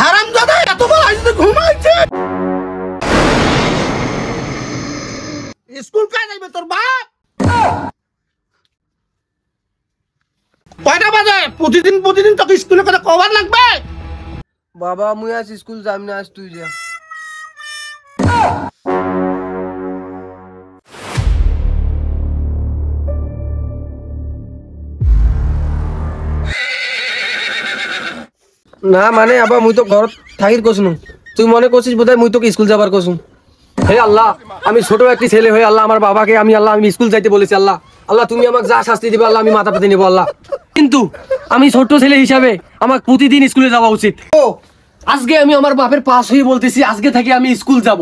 হারামজাদা এত বড় আইছে ঘুমাইছে স্কুল কাজ যাইবে তোর বাপ কয়টা বাজে প্রতিদিন তোকে স্কুলে কথা কভার লাগবে বাবা মুই আজ স্কুল যাম না আজ তুই যা না মানে আবার মুই তো ঘর থাকির কসনু তুই মনে করছিস বোধহয় মুই তোকে স্কুল যাবার কসুম হে আল্লাহ আমি ছোট একটি ছেলে হয়ে আল্লাহ আমার বাবাকে আমি স্কুল যাইতে বলেছি আল্লাহ আল্লাহ তুমি আমাকে যা শাস্তি দিবে আল্লাহ আমি মাথা পেতে নেবো আল্লাহ কিন্তু আমি ছোট ছেলে হিসাবে আমাকে প্রতিদিন স্কুলে যাওয়া উচিত ও আজকে আমি আমার বাপের পাশ হয়ে বলতেছি আজকে থেকে আমি স্কুল যাব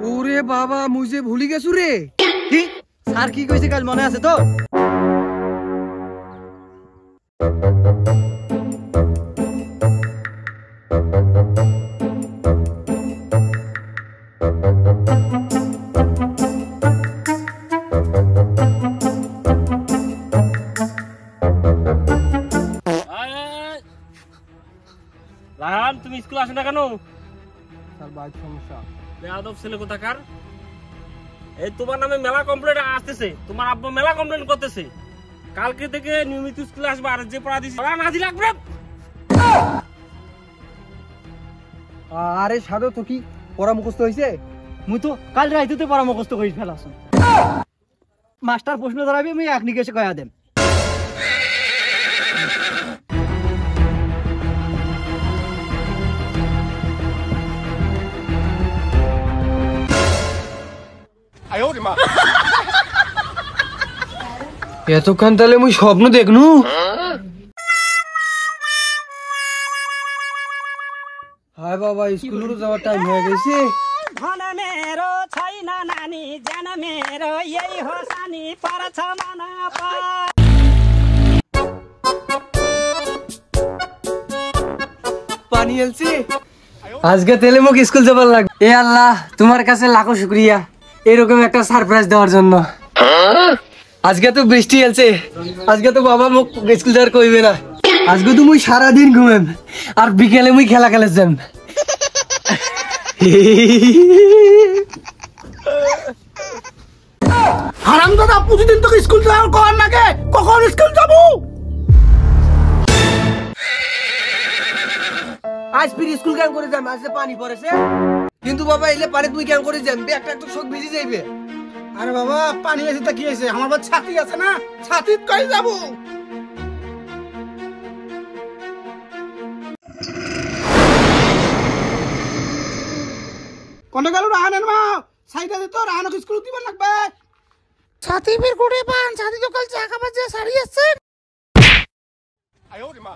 ওরে বাবা মুই যে ভুলি গেছু রে কি স্যার কি কইছে কাল মনে আছে তো রাহান তুমি স্কুল আসো না কেন স্যার বাইক সমস্যা বেয়াদব ছেলে কোথাকার এই তোমার নামে মেলা কমপ্লেন আসতেছে তোমার আব্বা মেলা কমপ্লেন করতেছে কালকে থেকে নিয়মিত স্কুলে আসবে আর যে পড়া দিছি পড়া না দি লাগবে আরে সাদো তো কি পড়া মুখস্থ হইছে মুই তো কাল রাইতে পড়া মুখস্থ কই ফেলাছ মাস্টার প্রশ্ন ধরাবি আমি এক নিকেশে কয়া দেম এতক্ষণ তাহলে মুই স্বপ্ন দেখনু হায় বাবা স্কুলেরও যাওয়ার টাইম হয়ে গেছে পানি এলছি আজকে তেলে মুখ স্কুল যাবার লাগবে এ আল্লাহ তোমার কাছে লাখো শুকরিয়া এরকম একটা সারপ্রাইজ দেওয়ার জন্য আজকে তো বৃষ্টি এলছে আজকে তো বাবা মুখ স্কুল যাওয়ার কইবে না আজকে তো মুই সারাদিন ঘুমেম আর বিকেলে মুই খেলা খেলে যাম হারামজাদা প্রতিদিন তোকে স্কুল যাওয়ার কর লাগে কখন স্কুল যাবো আজ ফির স্কুল কেন করে যাম আজ পানি পড়েছে কিন্তু বাবা এলে পানি তুই কেন করে যাম একটা তো সব ভিজে যাইবে আরে বাবা পানি আছে তা কি আছে আমার বাবা ছাতি আছে না ছাতিত কই যাবো কোনে গেল রাহানের মা সাইডা দে তো রাহানকে স্কুল দিবার লাগবে ছাতি বের করে পান ছাতি তো কাল চা খাবার যা সারি আছে আয় ওরে মা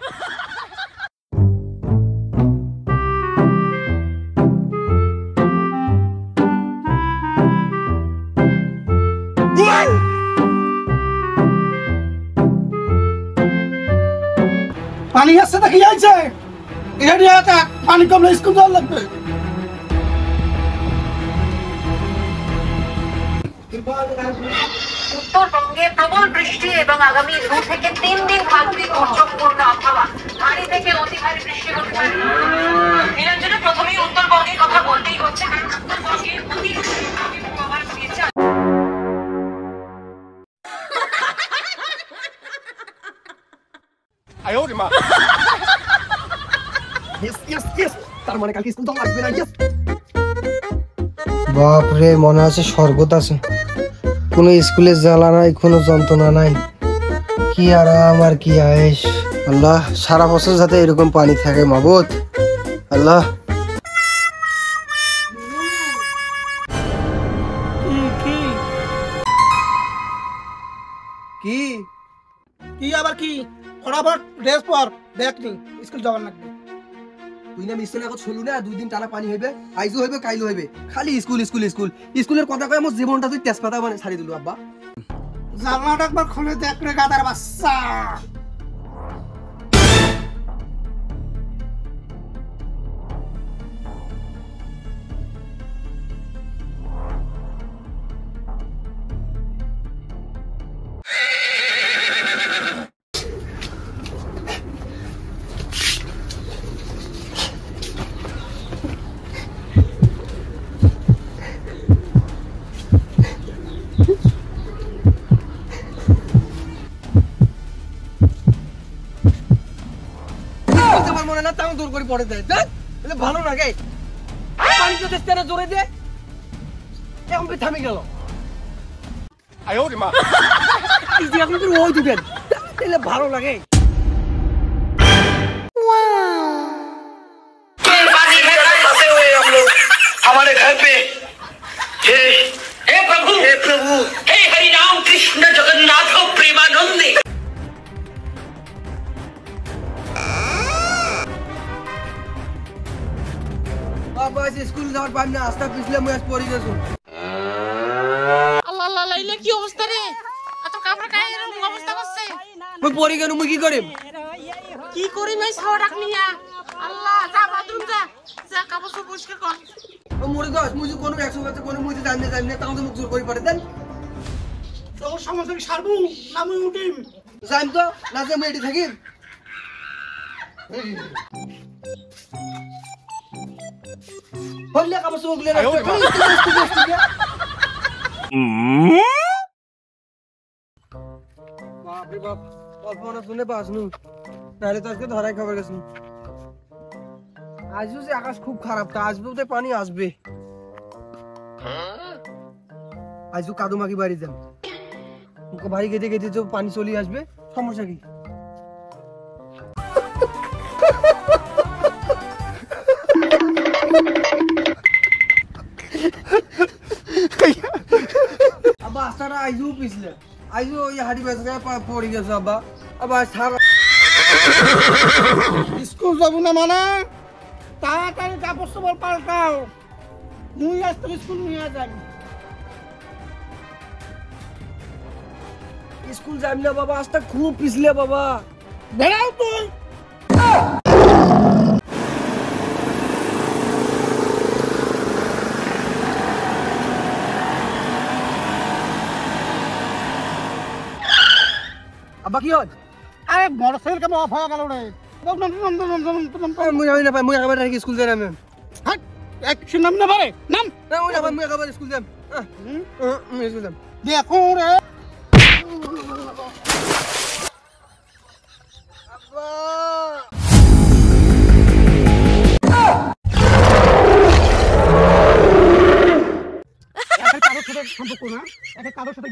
পানি আসছে দেখি যাইছে এখানে আটা পানি কমলে স্কুল যাওয়া লাগবে উত্তরবঙ্গে প্রবল বৃষ্টি এবং আগামী 2 থেকে 3 দিন থাকবে বর্ষপূর্ণ আবহাওয়া ভারী থেকে অতি ভারী বৃষ্টি হতে পারে নিরঞ্জনে প্রথমেই উত্তরবঙ্গের কথা বলতেই হচ্ছে কারণ উত্তরবঙ্গে অতি আবহাওয়ার দিয়েছে আয় ওরে মা ইয়েস তার মানে কালকে স্কুল যাওয়া লাগবে না ইয়েস বাপ রে মনে আছে স্বর্গত আছে কোনো স্কুলে জ্বালা নাই কোনো যন্ত্রণা নাই কি আরাম আর কি আয়েশ আল্লাহ সারা বছর যাতে এরকম পানি থাকে মাবুদ আল্লাহ কি কি আবার কি ফটাফট ড্রেস পর ব্যাগ নি স্কুল যাওয়ার লাগবে তুই না মিস্ত্রি এখন শুনলু না 2 দিন টানা পানি হইবে আইজু হইবে কাইলু হইবে খালি স্কুল স্কুল স্কুল স্কুলের কথা কয় আমার জীবনটা তুই তেজপাতা মানে ছাড়ি দিলু আব্বা জানলাটা একবার খুলে দেখ রে গাদার বাচ্চা আমার মনে না তাও দূর করে পড়ে যায় তাহলে ভালো লাগে পানি তো দেখতে না জোরে দে এখন থামে গেল এখন তো ওই দিবেন তাহলে ভালো লাগে हमारे घर पे हे प्रभु हे हरि राम कृष्ण जगन्नाथ प्रेमानंदे বাবা স্কুল যাওয়ার পাইম না আস্তা পিছলে মুই আজ পড়ি গেছো আল্লাহ আল্লাহ লাইলে কি অবস্থা রে এত কাপড় গায়ে এরকম অবস্থা করছে মুই পড়ি গেল মুই কি করিম কি করি মাই ছাও ডাকনিয়া আল্লাহ যা বাথরুম যা যা কাপড় সব পরিষ্কার কর ও মরে গেছ মুই যে কোনো 100 বাচ্চা কোনো মুই জানি না তাও তো মুখ জোর করে পারে দেন তোর সমস্যা কি সারবো না মুই উঠিম যাইম তো না যে মুই এটি থাকিম হল্লে কাপড় সব গুলো বাপ রে বাপ কল্পনা শুনে পাস নু নাহলে তো আজকে ধরাই খাবার গেছ আজও যে আকাশ খুব খারাপ তা আসবে তো পানি আসবে আজও কাদু মাকি বাড়ি যান বাড়ি গেতে গেতে যে পানি চলে আসবে সমস্যা কি আব্বা আস্তারা আইজু পিছলে আইজু ওই হাড়ি বেচে পড়ে গেছে আব্বা আবার সারা স্কুল যাব না মানে তাড়াতাড়ি কাপড় সব পাল্টাও মুই আজ তো স্কুল নিয়ে যাই স্কুল যাইম না বাবা আস্তা খুব পিছলে বাবা বেড়াও তুই আব্বা কি হল আরে মোটরসাইকেল কেন অফ হয়ে গেল রে মুই যাই না পাই মুই একবার স্কুল যাই না আমি হাট এক নাম না পারে নাম না মুই যাই মুই একবার স্কুল যাই মুই স্কুল যাই দেখো রে কারোর সাথে সম্পর্ক না একটা কারোর সাথে